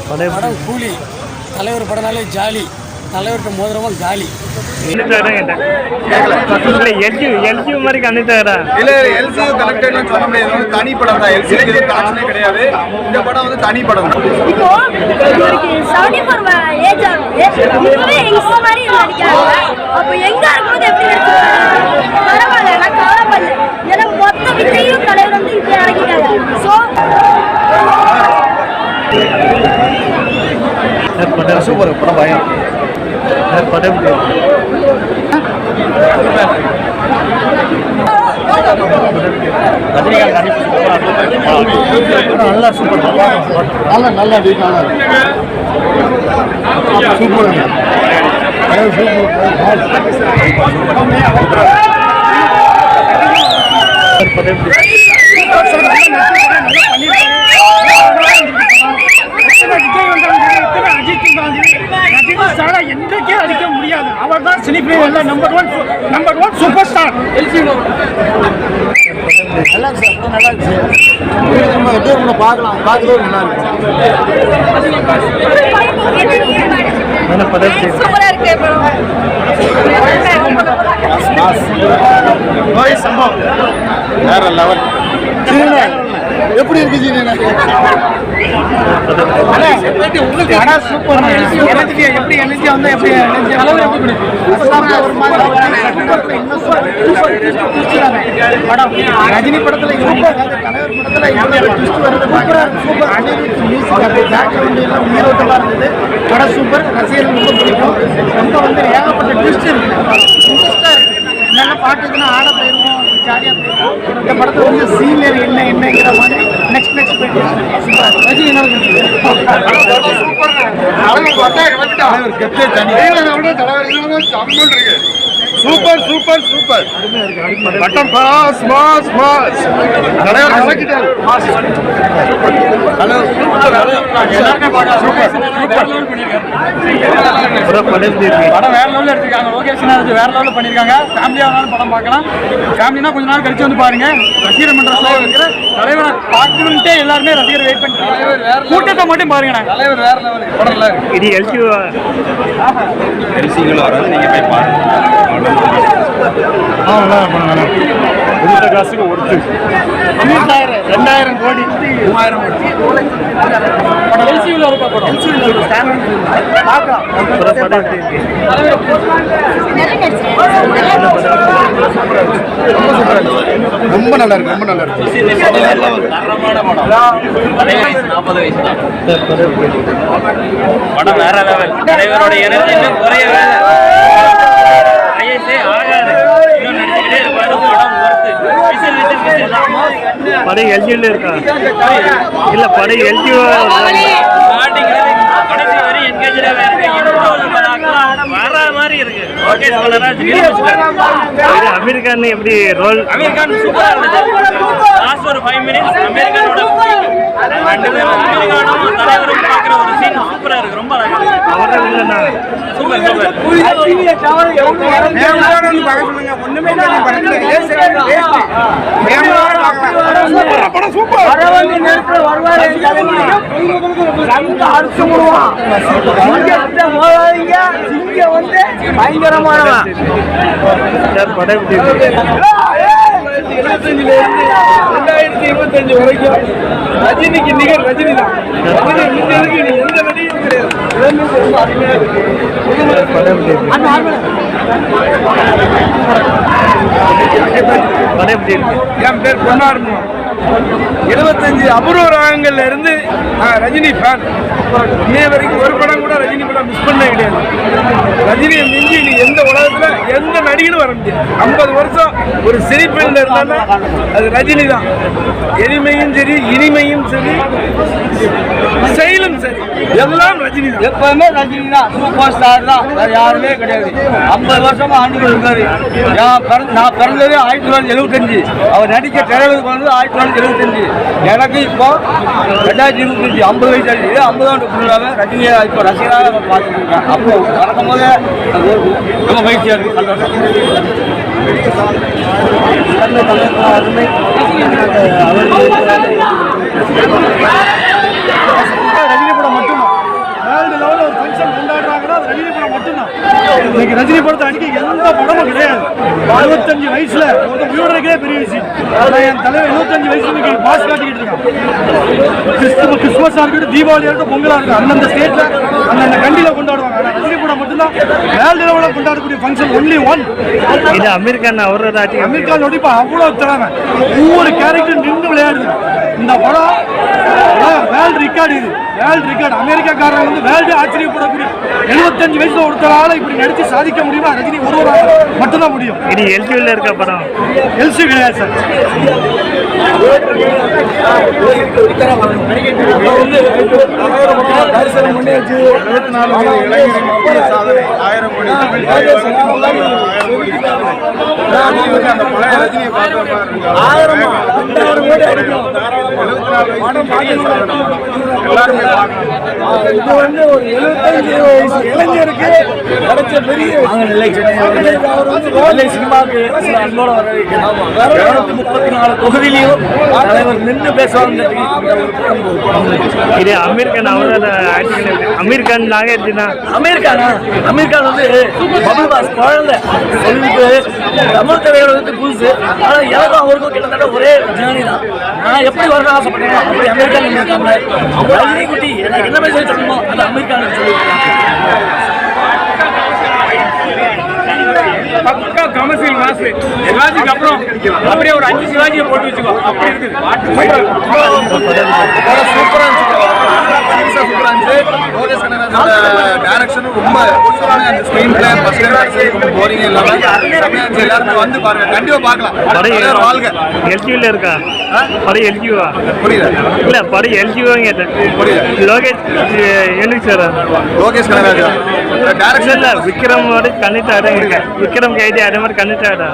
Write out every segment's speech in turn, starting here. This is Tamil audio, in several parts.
படம் கூலி. தலைவர் படம்னாலே ஜாலி. தலைவர்கிட்ட மோதிரமும் காலி. எல்ஜி மாதிரி கண்டித்தாரா இல்ல எல்சி கனெக்டட்னு சொல்ல முடியாது. தனி படம் தான். எல்சி காட்சியே கிடையாது. இந்த படம் வந்து தனி படம். இப்போ 74 ஏஜ் ஆகுது. இப்பவே எங்க மாதிரி நடிக்கிறாங்க. அப்ப எங்க இருக்கும்போது எப்படி நடிச்சாங்க? பரவாயில்ல, நான் கவலைப்படல. ஏன்னா மொத்த வித்தையும் தலைவர் வந்து இப்படி இறங்கிட்டாங்க. ஸோ சூப்பர் படம். பயம் படம் நல்லா சூப்பர். நல்லா சூப்பர். என்றைக்கே அடிக்க முடியாது. அவர் தான் சினிஃபிலிம்ல நம்பர் ஒன் சூப்பர் ஸ்டார். நல்லா இருக்கு. நல்லா இருக்கு. பார்க்கலாம். பார்க்கவே நல்லா இருக்கு. சூப்பரா இருக்கு சம்பவம் வேற லெவல். எப்படி இருக்கு எப்படி எனர்ஜி வந்தா எப்படி படம் ரஜினி படத்துல தலைவர் படத்துல உயிரோட்டமா இருந்தது. படம் சூப்பர். ரசிகர்கள் ரொம்ப பிடிக்கும். ரொம்ப வந்து ஏகப்பட்ட ட்விஸ்ட் இருக்கு. இன்ட்ரெஸ்டா இருக்கு. என்னென்ன பாட்டுக்குன்னா ஆட போயிருவோம், ஜாலியாக போயிருவோம். இந்த படத்தில் வந்து சீனியர் என்னங்கிற மாதிரி நெக்ஸ்ட் போயிட்டு ரஜினி சூப்பர் சூப்பர் சூப்பர். பட்டம் பாஸ் மாஸ் மாஸ். தலைவர் கலக்கிட்டார். ஹலோ படம் வேற லெவலில் எடுத்திருக்காங்க. லொகேஷன் வேற லெவலில் பண்ணியிருக்காங்க. ஃபேமிலியாக படம் பார்க்கலாம். ஃபேமிலினா கொஞ்ச நாள் கழிச்சு வந்து பாருங்க. ரசிகர் மன்றத்தில் இருக்கிற தலைவரை பார்க்கணுன்ட்டே எல்லாருமே ரசிகர் வெயிட் பண்ணிட்டு கூட்டத்தை மட்டும் பாருங்க. தலைவர் வேற லெவல். படம் இருக்கு. இது எல்சிங்களும் வராது. நீங்க போய் பாருங்க. இந்த காசுக்கு ஒருத்து 2000 கோடி 3000 கோடி எல்சியில் இருக்கா படம். ரொம்ப நல்லா இருக்கு. ரொம்ப நல்லா இருக்கு. படம் வேற லெவல். தலைவரோட எனர்ஜி இன்னும் குறையவே ஆகாது. இன்னும் நடிச்சுக்கிட்டே இருப்பாரு. படம் எல்ஜியில் இருக்கா? இல்ல படம் எல்ஜி கடைசி வரை என்கேஜாவே இருக்கு. வர மாதிரி இருக்கு. அமெரிக்கான் எப்படி ரோல்? அமெரிக்கான் சூப்பரா இருந்துச்சு. லாஸ்ட் ஒரு 5 மினிட்ஸ் அமெரிக்கானோட அமெரிக்கானும் தலைவரும் பார்க்குற ஒரு சீன் சூப்பரா இருக்கு. ரொம்ப அழகா இருக்கு. அவரை இல்லைண்ணா சூப்பர் சூப்பர். பயங்கரமானவன். 2025 வரைக்கும் ரஜினிக்கு நிகர் ரஜினி தான். எந்த நடிகையும் கிடையாது. என் பேர் பொன்னார்மன். 25 அபூர்வ ராகங்கள்ல இருந்து நான் ரஜினி ஃபேன். இன்னைய வரைக்கும் ஒரு படம் கூட ரஜினி படம் மிஸ் பண்ண கிடையாது. ரஜினியை மிஞ்சி நீ எந்த உலகத்துல எந்த நடிகனும் வர முடியாது. 50 வருஷம் ஒரு சிரிப்பில் இருந்தாலும் அது ரஜினி தான். எளிமையும் சரி, இனிமையும் சரி, செயலும் சரி, எல்லாம் ரஜினி தான். எப்பவுமே ரஜினி தான். சூப்பர் ஸ்டார் தான். வேற யாருமே கிடையாது. 50 வருஷமா ஆண்டுகள் இருக்காரு. நான் பிறந்தது 1975. அவர் நடிக்க திரையுலகுக்கு வந்து 1975. எனக்கு இப்போ 2025 50 வயசு ஆச்சு. 50 ஆண்டு ஃபுல்லாகவே ரஜினியை இப்போ ரசிகராக பார்த்துட்டு இருக்கேன். அப்போ நடக்கும் போது ரொம்ப மகிழ்ச்சியாக இருக்குது. ரஜினி படம் மட்டும் இன்னைக்கு ரஜினி படத்தை அடிக்க எந்த படமும் கிடையாது. 25 வயசுல ஒரு வியூடருக்கே பெரிய விஷயம். ஆனால் என் தலைவர் 75 வயசுல இன்னைக்கு பாஸ் காட்டிக்கிட்டு இருக்கான். கிறிஸ்துமஸாக இருக்கட்டும், தீபாவளியாக இருக்கட்டும், பொங்கலாக இருக்கட்டும், அந்தந்த ஸ்டேட்ல அந்தந்த கண்டியில் கொண்டாடுவாங்க. ஆனால் ரஜினி படம் மட்டும்தான் வேர்ல்டு லெவலில் கொண்டாடக்கூடிய ஃபங்க்ஷன் ஒன்லி ஒன். இது அமெரிக்கன் அவரோட ஆட்சி. அமெரிக்கா நடிப்பா அவ்வளோ திறமை, ஒவ்வொரு கேரக்டர் நின்று விளையாடுது. இந்த படம் வேர்ல்டு ரெக்கார்டு. இது வேர்ல்டு ரெக்கார்டு. அமெரிக்காக்காரங்க வந்து வேர்ல்டு ஆச்சரியப்படக்கூடிய 75 வயசுல ஒருத்தரால இப்படி நடிச்சு சாதிக்க முடியுமா? ரஜினி ஒருவராக மட்டும்தான் முடியும். இது எல்சியூல இருக்க படம். எல்சி கிடையாது சார். தரிசனம் பண்ணியாச்சு. 24 இளைஞர்கள் சாதனை 1000 கோடி அந்த பழைய ரஜினியை பார்த்த 1000 கோடி அடிக்கும். 74 எல்லாருமே இது வந்து ஒரு 75 வயசு இளைஞருக்கு கிடைச்ச பெரிய சினிமாவுக்கு அன்போட வரவேற்கிறோம். 234 தொகுதியிலையும் தலைவர் நின்று பேசுவாங்க. இது அமெரிக்கன் அவரோட ஆட்சி. அமெரிக்கன் நாகார்ஜுனா. அமெரிக்கா வந்து பபுள் பாஸ் குழந்தை சொல்லிட்டு தமிழ் தலைவர் வந்து புதுசு. ஆனால் எனக்கும் அவருக்கும் கிட்டத்தட்ட ஒரே ஜேர்னி தான். நான் எப்படி வரணும் ஆசைப்பட்டேன் அப்படி அமெரிக்கா இருக்காங்க. ரஜினி குட்டி எனக்கு என்ன மெசேஜ் சொல்லணுமோ அது அமெரிக்கான்னு சொல்லியிருக்காங்க. பக்கா கமர்சியல் மாசு. சிவாஜிக்கு அப்புறம் அப்படியே ஒரு 5 சிவாஜியை போட்டு வச்சுக்கோ. அப்படி இருக்குது. சூப்பரா இருந்துச்சு. லோகேஷ் கனகராஜோட டைரக்ஷனும் ரொம்ப செம்மையா இருந்துச்சு. ஸ்கிரீன் பிளே ஃபர்ஸ்ட் டைம் ரொம்ப போரிங் இல்லாம செம்மையா இருந்துச்சு. எல்லாருமே வந்து பாருங்க, கண்டிப்பா பார்க்கலாம். படம் வாழ்க. எல்ஜியூல இருக்கா படம்? எல்ஜியூவா? புரியல. இல்ல படம் எல்ஜியூவாங்க கேட்டேன். புரியல. லோகேஷ் எனக்கு சார் லோகேஷ் கனகராஜா டைரக்ஷன் இல்ல விக்ரமோட கண்ணிட்டாடா இருக்கேன். விக்ரம் கைதி அதே மாதிரி கண்ணிட்டாடா.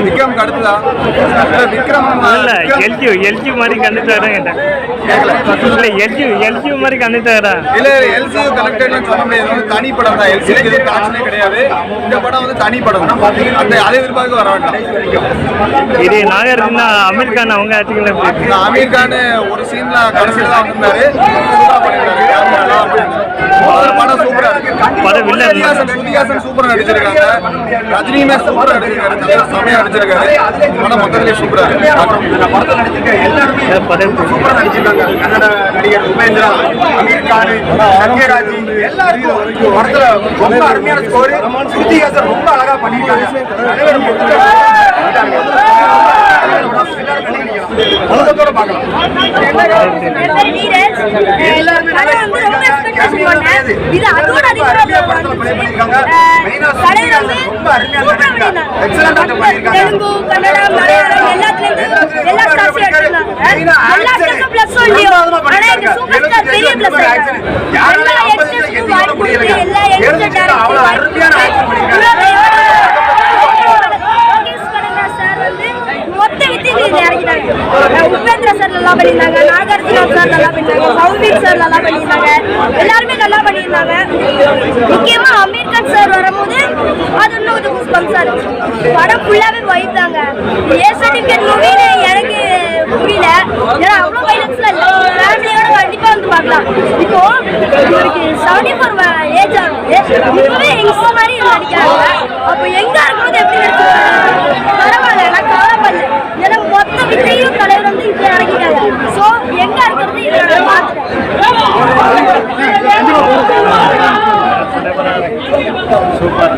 விக்ரம் அடுத்ததா விக்ரம் இல்ல எல்ஜி மாதிரி கண்ணிட்டாடா கேட்டேன். இல்ல எல்ஜி மாதிரி கண்ணிட்டாடா. இல்ல எல்சியூ கனெக்டட்னு சொல்ல முடியாது. தனி படம் தான். எல்சியூக்கு எதுவும் கனெக்ஷனே கிடையாது. இந்த படம் வந்து தனி படம் தான். அந்த அதே எதிர்பார்க்க வர வேண்டாம். இது நாகார்ஜுனா அமெரிக்கான அவங்க ஆட்சிகள். அமீர் கான் ஒரு சீன்ல கடைசியில தான் வந்திருந்தாரு. சூப்பரா பண்ணிருக்காரு. படம் சூப்பரா இருக்கு. படம் வித்தியாசம் சூப்பரா நடிச்சிருக்காங்க. ரஜினியுமே சூப்பரா நடிச்சிருக்காரு. செமையா நடிச்சிருக்காரு. படம் மொத்தத்திலே சூப்பரா இருக்கு. படம் சூப்பரா நடிச்சிருக்காங்க. கன்னட நடிகர் உபேந்திரா, அமீர் கான், சத்யராஜ் எல்லாருக்கும் படத்துல ரொம்ப அருமையான ஸ்டோரி. சித்திகாசன் ரொம்ப அழகா பண்ணிருக்காங்க. உபேந்திரா சார் நல்லா பண்ணியிருந்தாங்க, நாகார்ஜுனா சார் நல்லா பண்ணியிருந்தாங்க, சௌபிக் சார் நல்லா பண்ணியிருந்தாங்க, எல்லாருமே நல்லா பண்ணியிருந்தாங்க. முக்கியமா அமீர் கான் சார் வரும்போது அது இன்னும் கொஞ்சம் குஸ்பம்ஸா இருந்துச்சு. படம் ஃபுல்லாவே வைப் தாங்க. ஏ சர்டிஃபிகேட் மூவின்னு எனக்கு புரியல. ஏன்னா அவ்வளோ வைலன்ஸ்லாம் இல்லை. ஃபேமிலியோட கண்டிப்பா வந்து பார்க்கலாம். இப்போ இவருக்கு 74 ஏஜ் ஆகுது. இப்பவே யங்ஸ்டர் மாதிரி நடிக்கிறாங்க. அப்போ எங்க இருக்கும்போது எப்படி நடிச்சிருக்காங்க? பரவாயில்ல, நான் கவலைப்படல. ஏன்னா மொத்த வித்தையும் தலைவர் வந்து இப்ப இறங்கிட்டாங்க. சோ எங்க இருக்கிறது இதை நான் சூப்பர்.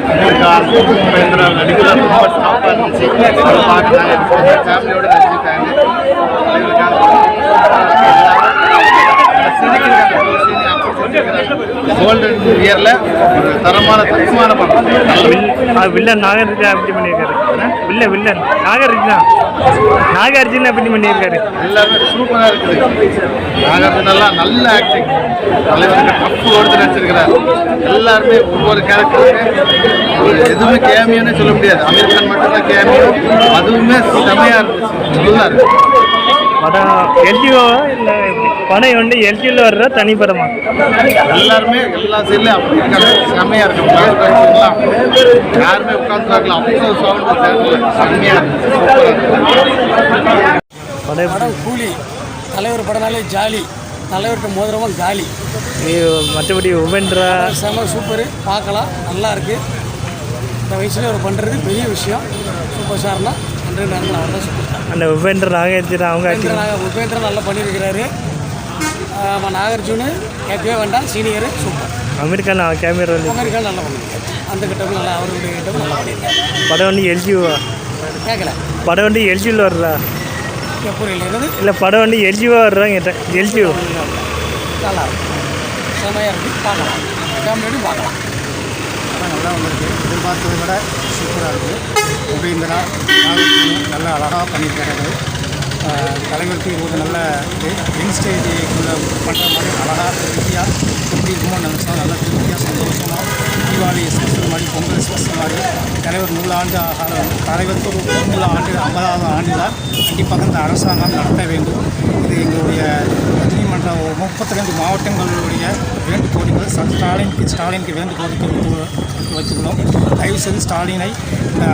நடிகர் ரொம்ப டாப்பா இருந்துச்சு. ஃபேமிலியோட நடிச்சிருக்காங்க. கோல்டன் இயர்ல ஒரு தரமான படம். வில்லன் நாகார்ஜுனா எப்படி பண்ணியிருக்காரு? வில்லன் நாகார்ஜுனா எப்படி பண்ணியிருக்காரு? எல்லாமே சூப்பரா இருக்குது. நாகார்ஜுனெல்லாம் நல்ல ஆக்டிங். தலைவருக்கு டஃப் ஓடுத்து நடிச்சிருக்கிறார். எல்லாருமே ஒவ்வொரு கேரக்டருமே எதுவுமே கேமியோன்னு சொல்ல முடியாது. அமீர் கான் மட்டும்தான் கேமியோ. அதுவுமே செமையா இருந்துச்சு. நல்லா இருக்கு படம். எல்ஜிஓ இல்லை படம் வந்து எல்ஜியில் வர்ற தனி படமா? எல்லாருமே எல்லா சைட்லையும் அப்படி இருக்காங்க. செம்மையா இருக்கும். யாருமே உட்காந்து பார்க்கலாம். அவ்வளோ சவுண்ட் செம்மையா இருக்கு. படம் கூலி. தலைவர் படம்னாலே ஜாலி. தலைவர்கிட்ட மோதிரமும் காலி. மற்றபடி உபேந்திரா செம சூப்பரு. பார்க்கலாம், நல்லா இருக்கு. இந்த வயசில் அவர் பண்ணுறது பெரிய விஷயம். சூப்பர் ஸ்டார்னா அன்றைய நேரத்தில் அவர் தான் சூப்பர் ஸ்டார். அந்த உபேந்திர நாகார்ஜுனா அவங்க ஆக்டிங் உபேந்திரன் நல்லா பண்ணியிருக்கிறாரு. நாகார்ஜுன கேட்கவே வேண்டாம், சீனியரு சூப்பர். அமெரிக்கான கேமரா அமெரிக்கா நல்லா பண்ணியிருக்காரு. அந்த கிட்டப்பில் நல்லா அவருடைய கிட்டப்பு நல்லா பண்ணியிருக்காரு. படம் வந்து எல்ஜிவா கேட்கல படம் வந்து எல்ஜியில் வர்றா புரியல என்னது இல்லை படம் வந்து எல்ஜிவா வர்றாங்க கேட்டேன். எல்ஜிஓ நல்லா இருக்கும், செமையாக இருக்குது, பார்க்கலாம், ஃபேமிலியோடு பார்க்கலாம். நல்லா வந்திருக்கு. எதிர்பார்த்ததை விட சூப்பராக இருக்குது. உபேந்திரா நல்லா அழகாக பண்ணியிருக்காரு. தலைவருக்கு ஒரு நல்ல யங் ஸ்டேஜுக்குள்ளே பண்ணுற மாதிரி அழகாக திருப்தியாக எப்படி இருக்குமோ நினச்சோம். நல்லா திருப்தியாக சந்தோஷமாக தீபாவளி ஸ்பெஷல் மாதிரி, பொங்கல் ஸ்பெஷல் மாதிரி தலைவர் 100 ஆண்டு தலைவருக்கு ஒரு 100 ஆண்டு 50வது ஆண்டு தான் கண்டிப்பாக இந்த அரசாங்கம் நடத்த வேண்டும். இது எங்களுடைய நீதிமன்ற 32 மாவட்டங்களுடைய வேண்டுகோள்கள் ஸ்டாலினுக்கு வேண்டுகோள் வைத்துக்கிறோம். தயவுசெய்து ஸ்டாலினை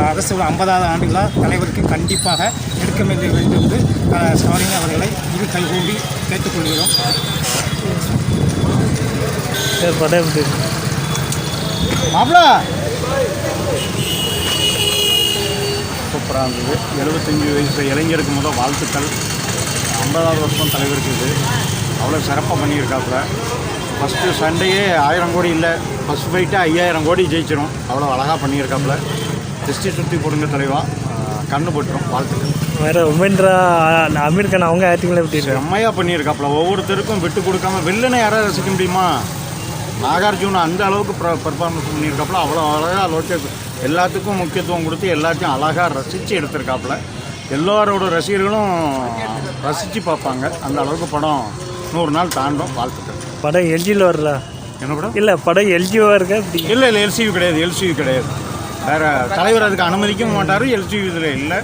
அரசு 50வது ஆண்டுகளாக தலைவருக்கு கண்டிப்பாக எடுக்க வேண்டும் என்று ஸ்டாலின் அவர்களை இரு கைகூடி கேட்டுக்கொள்கிறோம். படம் எப்படி மாப்பிள சூப்பராக இருந்தது. 75 வயசு இளைஞருக்கு முதல் வாழ்த்துக்கள். 50வது வருஷம் தலைவருக்கு இது அவ்வளோ சிறப்பாக பண்ணியிருக்காப்புல. ஃபஸ்ட்டு சண்டையே 1000 கோடி இல்லை, ஃபஸ்ட் ஃபைட்டு 5000 கோடி ஜெயிச்சிடும். அவ்வளோ அழகாக பண்ணியிருக்காப்புல. திருஷ்டி சுற்றி போடுங்க தலைவா, கண்ணு போட்டுரும். வாழ்த்துக்கள். வேறு உபேந்திரா அமெரிக்கான அவங்க ஆக்டிங்கில் எப்படி செம்மையாக பண்ணியிருக்காப்புல. ஒவ்வொருத்தருக்கும் விட்டு கொடுக்காம வில்லனை யாராவது ரசிக்க முடியுமா? நாகார்ஜுனா அந்த அளவுக்கு பர்ஃபார்மன்ஸ் பண்ணியிருக்காப்புல. அவ்வளோ அழகாக லோகேஷ் எல்லாத்துக்கும் முக்கியத்துவம் கொடுத்து எல்லாத்தையும் அழகாக ரசித்து எடுத்திருக்காப்புல. எல்லோரோட ரசிகர்களும் ரசித்து பார்ப்பாங்க. அந்த அளவுக்கு படம் 100 நாள் தாண்டும். வாழ்த்துக்கள். படம் எல்ஜியில் வரல என்ன படம்? இல்லை படம் எல்ஜிஓவாக இருக்கா இப்படி? இல்லை எல்சிவி கிடையாது. எல்சிவி கிடையாது. வேறு தலைவர் அதுக்கு அனுமதிக்கவும் மாட்டார். எல்சிவி இதில் இல்லை.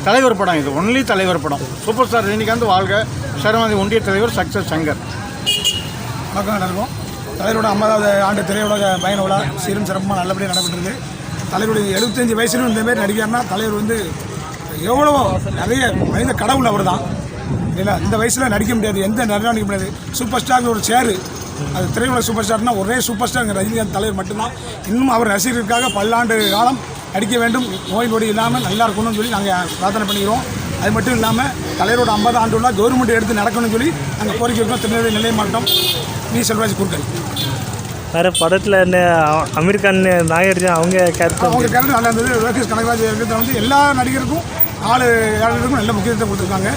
தலைவர் படம் இது. ஒன்லி தலைவர் படம். சூப்பர் ஸ்டார் ரஜினிகாந்த் வாழ்க. சரமாதி ஒன்றிய தலைவர் சக்சஸ் சங்கர். வணக்கம் நடக்கும். தலைவரோட 50வது ஆண்டு திரையுலக பயண விழா சீரும் சிறப்பாக நல்லபடியாக நடைபெற்றது. தலைவருடைய 75 வயசுலும் இந்தமாரி நடிகர்னா தலைவர் வந்து எவ்வளோ நிறைய மனித கடவுள் அவர் தான் இல்லை. இந்த வயசில் நடிக்க முடியாது, எந்த நேரம் நடிக்க முடியாது. சூப்பர் ஸ்டார் ஒரு சேரு, அது திரையுலக சூப்பர் ஸ்டார்னா ஒரே சூப்பர் ஸ்டார் ரஜினிகாந்த் தலைவர் மட்டும்தான். இன்னும் அவர் ரசிகர்களுக்காக பல்லாண்டு காலம் நடிக்க வேண்டும், நோய் நொடி இல்லாமல் நல்லா இருக்கணும்னு சொல்லி நாங்கள் பிரார்த்தனை பண்ணிக்கிறோம். அது மட்டும் இல்லாமல் தலைவரோட 50 ஆண்டு விழா கவர்மெண்ட் எடுத்து நடக்கணும்னு சொல்லி நாங்கள் கோரிக்கை இருக்கோம். திருநெல்வேலி நிலைய மாவட்டம் வி. செல்வராஜ் குறுக்கல். வேறு படத்தில் என்ன அமெரிக்கான் நாகார்ஜுனா அவங்க கேரக்டர் நல்லா இருந்தது. லோகேஷ் கனகராஜ் இருக்கிறத வந்து எல்லா நடிகருக்கும் 4 ஏழருக்கும் நல்ல முக்கியத்துவம் கொடுத்துருக்காங்க.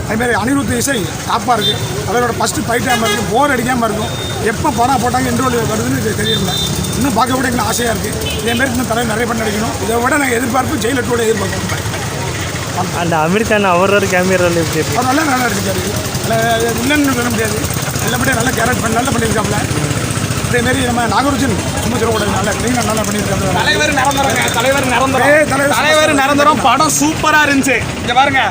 அதுமாதிரி அனிருத் இசை டாப்பாக இருக்குது. தலைவரோட ஃபஸ்ட்டு ஃபைட்டாமல் இருக்குது, போர் அடிக்காமல் இருக்கும். எப்போ படம் போட்டாங்க இன்ட்ரோல் வருதுன்னு தெரியல. இன்னும் பார்க்க கூட எங்களுக்கு ஆசையாக இருக்குது. இதேமாரி இன்னும் தலைவர் நிறைய படம் நடிக்கணும். இதை விட நாங்கள் எதிர்பார்ப்பு ஜெயிலட்டோட எதிர்பார்க்குறோம். அந்த அமெரிக்கான அவரோட கேமராவில் எப்படி அவர் நல்லா நடிச்சாரு. இல்லைன்னு சொல்ல முடியாது. நல்லபடியாக நல்லா கேரக்ட் பண்ணி நல்லா பண்ணியிருக்காப்புல. அதேமாரி நம்ம நாகார்ஜுன் சும்மா சொல்லக்கூடாது, நல்லா க்ளீனாக நல்லா பண்ணியிருக்காங்க. தலைவர் நிரந்தரம் படம் சூப்பராக இருந்துச்சு. இங்கே பாருங்க,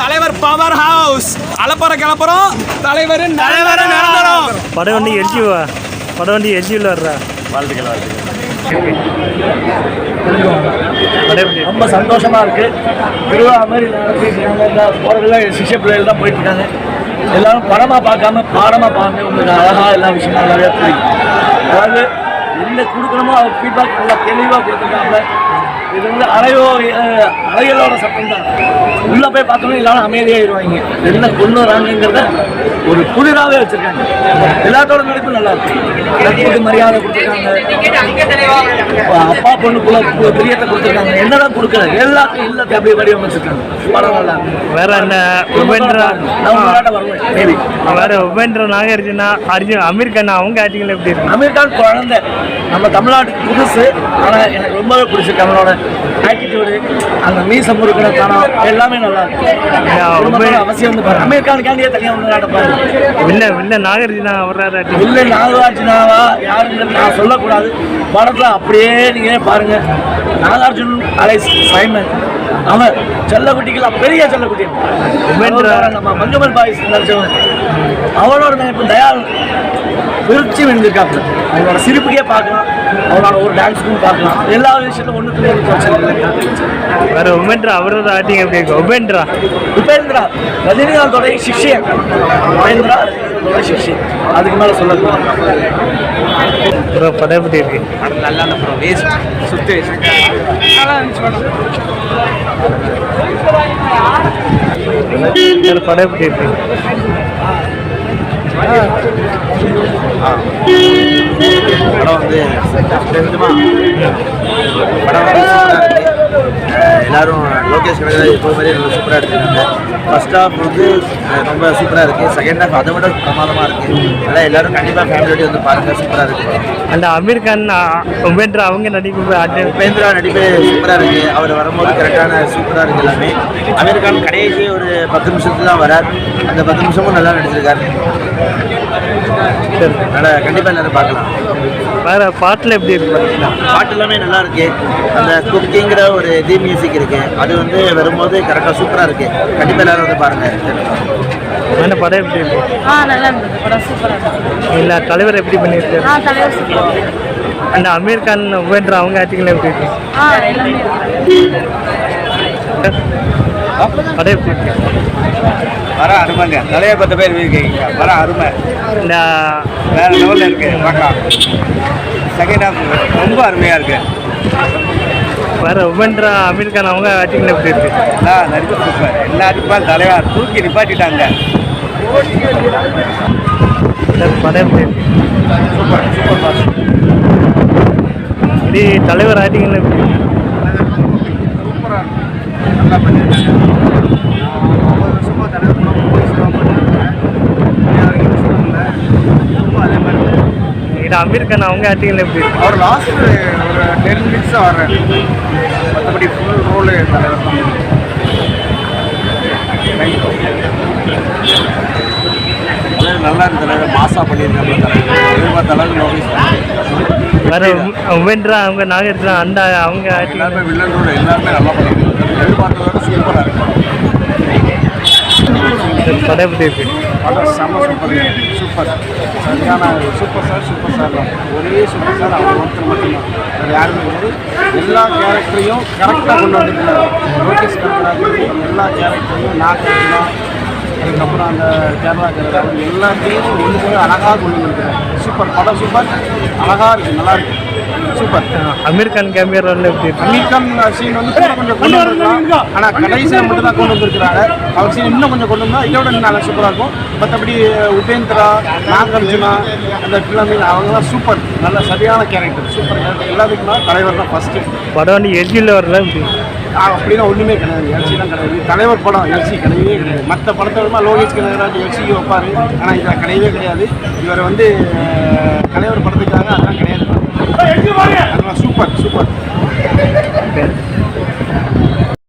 தலைவர் பவர் ஹவுஸ் அலப்பற கிளப்புறோம். தலைவர் நிரந்தரம். படம் வந்து எல்ஜிவா படம் வந்து எல்ஜியில் வர்றா. வாழ்த்துக்கள். ரொம்ப சந்தோஷமாக இருக்குது. திருவிழா மாதிரி போகிறதுல சிஷ்ய பிள்ளைகள் தான் போயிட்டுருக்காங்க. எல்லாரும் படமாக பார்க்காம பாடமாக பார்க்க உங்களுக்கு அழகாக எல்லா விஷயமும் நல்லாவே புரியும். அதாவது என்ன கொடுக்கணுமோ அவர் ஃபீட்பேக் நல்லா தெளிவாக கொடுத்துருக்காங்க. இது வந்து அலைகளோட சட்டம் தான். உள்ளே போய் பார்த்தோம்னா எல்லாரும் அமைதியாகிடுவாங்க. என்ன கொண்டு வராங்கிறத ஒரு புதிராகவே வச்சுருக்காங்க. எல்லாத்தோட நடிப்பும் நல்லா இருக்கும். நட்புக்கு மரியாதை கொடுத்துருக்காங்க. அப்பா பொண்ணுக்குள்ள பிரியத்தை கொடுத்துருக்காங்க. என்னதான் கொடுக்கல எல்லாத்தையும் இல்லத்தை அப்படியே வடிவமைச்சிருக்காங்க. படம் நல்லா இருக்கும். வேற என்ன உபேந்திரா வருவேன். வேற உபேந்திரா நாகார்ஜுனா அமெரிக்கான அவங்க ஆக்டிங்கில் எப்படி இருக்கு? அமெரிக்கான் குழந்தை நம்ம தமிழ்நாட்டுக்கு புதுசு. ஆனால் எனக்கு ரொம்பவே பிடிச்சிருக்கு. அவனோட ஆட்டிடியூடு, அந்த மீச முறுக்கிற தனம் எல்லாமே நல்லா இருக்கும். அவசியம் வந்து பாருங்க. அமெரிக்கானுக்காண்டியே தனியாக ஒன்று நாட்டப்பாரு. இல்லை நாகார்ஜுனா அவராக இல்லை நாகார்ஜுனாவா யாருங்கிறது நான் சொல்லக்கூடாது. படத்தில் அப்படியே நீங்கள் பாருங்க. நாகார்ஜுன் அலைஸ் சைமன் அவன் செல்லக்குட்டிக்கெல்லாம் பெரிய செல்லக்குட்டி. நம்ம மஞ்சமல் பாய்ஸ் நடிச்சவன் அவனோட நினைப்பு தயால் விருச்சி வெஞ்சிருக்காப்புல. அவனோட சிரிப்புக்கே பார்க்கலாம், அவனோட ஒரு டான்ஸுக்கும் பார்க்கலாம். எல்லா விஷயத்தையும் ஒன்றுக்கு வேற உபேந்திரா அவரோட ஆக்டிங் எப்படி இருக்கு? உபேந்திரா ரஜினிகாந்தோட சிஷ்யன். உபேந்திரா ரஜினிகாந்தோட சிஷ்யன். அதுக்கு மேலே சொல்லக்கூடாது. ப்ரோ படம் எப்படி இருக்கு? படம் நல்லா இல்லை ப்ரோ, வேஸ்ட் சுத்து நல்லா இருந்துச்சு படம். படம் எப்படி இருக்கு? படம் வந்து படம் வந்து சூப்பராக இருக்குது. எல்லாரும் லோகேஷ் கனகராஜ் இப்போ மாதிரி நல்லா சூப்பராக எடுத்துருக்காங்க. ஃபர்ஸ்ட் ஹாஃப் வந்து ரொம்ப சூப்பராக இருக்குது. செகண்ட் ஹாஃப் அதை விட பிரமாதமாக இருக்குது. அதனால் எல்லாரும் கண்டிப்பாக ஃபேமிலியோட வந்து பாருங்கள், சூப்பராக இருக்குது. அந்த அமீர் கான் உபேந்திரா அவங்க நடிப்பு உபேந்திரா நடிப்பு சூப்பராக இருக்குது. அவர் வரும்போது கரெக்டான சூப்பராக இருக்குது எல்லாமே. அமீர் கான் கடைசி ஒரு 10 நிமிஷத்துல தான் வரார். அந்த 10 நிமிஷமும் நல்லா நடிச்சிருக்காரு. அதனால் கண்டிப்பாக எல்லாரும் பார்க்கலாம். வேறு பாட்டில் எப்படி இருக்கு பார்த்தீங்கன்னா? பாட்டு எல்லாமே நல்லா இருக்கு. அந்த குக்கிங்கிற ஒரு மியூசிக் இருக்கு, அது வந்து வரும்போது கரெக்டாக சூப்பராக இருக்கு. கண்டிப்பாக எல்லாரும் வந்து பாருங்க. அந்த படம் எப்படி இருக்கு? நல்லா இருந்தது படம், சூப்பராக இருந்தது. இல்லை தலைவர் எப்படி பண்ணியிருக்காரு? தலைவர் சூப்பர். அந்த அமீர் கான் உபேந்திரா அவங்க ஆக்டிங்ல எப்படி இருக்கு? படம் எப்படி இருக்கு? வர அருமைங்க. நிறைய 10 பேர் இருக்கீங்க. வர அருமை இந்த வேற லெவலில் இருக்கு. பார்க்கலாம். செகண்ட் ஹாஃப் ரொம்ப அருமையாக இருக்கு. வேற உபேந்திரா அமீர் கான் அவங்க ஆக்டிங்ல எப்படி இருக்கு? நடிப்பு சூப்பர். எல்லாத்துக்கும் தலைவர் தூக்கி நிப்பாட்டிட்டாங்க. படம் எப்படி இருக்கு? Super super pass. இது தலைவர் ஆக்டிங்ல எப்படி இருக்கு? சூப்பராக இருக்கு. நல்லா பண்ணியிருக்காங்க. 50 வருஷமாக தலைவர் படம் ரொம்ப சிறப்பாக பண்ணியிருக்காங்க. ரொம்ப அதே மாதிரி இது அமீர் கான் அவங்க ஆக்டிங்ல எப்படி இருக்கு? அவர் லாஸ்ட் ஒரு 10 மினிட்ஸ் தான் வர்றாரு. மற்றபடி ஃபுல் ரோலு தலைவர் தான். நல்லா இருக்கு. தலைவர் மாசா பண்ணியிருக்காங்க. தலைவர் எதிர்பார்த்த அளவுக்கு லோகேஷ் வேற உபேந்திரா அவங்க நாகேந்திரா அந்த அவங்க ஆக்டிங் எல்லாருமே வில்லன் ரோல் எல்லாருமே நல்லா பண்ணியிருக்காங்க. எதிர்பார்த்ததோட சூப்பராக இருக்கு. படம் எப்படி இருக்கு? படம் செம்ம சூப்பர் சூப்பர். சரியான சூப்பர் சார் தான். ஒரே சூப்பர் சார் அவர் ஒருத்தர் மட்டும்தான். அது யாருமே வந்து எல்லா கேரக்டரையும் கரெக்டாக கொண்டு வந்துருக்காரு. லோகேஷ் கனகராஜ் எல்லா கேரக்டரையும் நாகரத்னா, அதுக்கப்புறம் அந்த கேரளா கேரளா எல்லாத்தையும் ஒன்று போய் அழகாக கொண்டு வந்துருக்காரு. சூப்பர் படம் சூப்பர். அழகாக இருக்குது, நல்லா இருக்குது. சூப்பர். அமீர் கான் கேமியர் ரோல் எப்படி இருக்கு? அமீர் கான் சீன் வந்து கூட கொஞ்சம் கொண்டு வந்துருக்கலாம். ஆனால் கடைசியில் மட்டும் தான் கொண்டு வந்திருக்கிறாங்க. அவர் சீன் இன்னும் கொஞ்சம் கொண்டு வந்தால் இதோட இன்னும் நல்லா சூப்பராக இருக்கும். மற்றபடி உபேந்திரா, நாகார்ஜுனா, அந்த ஃபிலிமில் அவங்களாம் சூப்பர். நல்ல சரியான கேரக்டர், சூப்பர் கேரக்டர். எல்லாத்துக்குமே தலைவர் தான் ஃபஸ்ட்டு. படம் வந்து எல்ஜியில் வரல எப்படி? அப்படிலாம் ஒன்றுமே கிடையாது. எல்சிலாம் கிடையாது. தலைவர் படம் எல்சி கிடையவே கிடையாது. மற்ற படத்தை விடமா லோகேஷ் கனகராஜ் எல்சிக்கு வைப்பார். ஆனால் இதில் கிடையவே கிடையாது. இவர் வந்து தலைவர் படத்துக்காக அதெல்லாம் கிடையாது. அதெல்லாம் சூப்பர் சூப்பர்.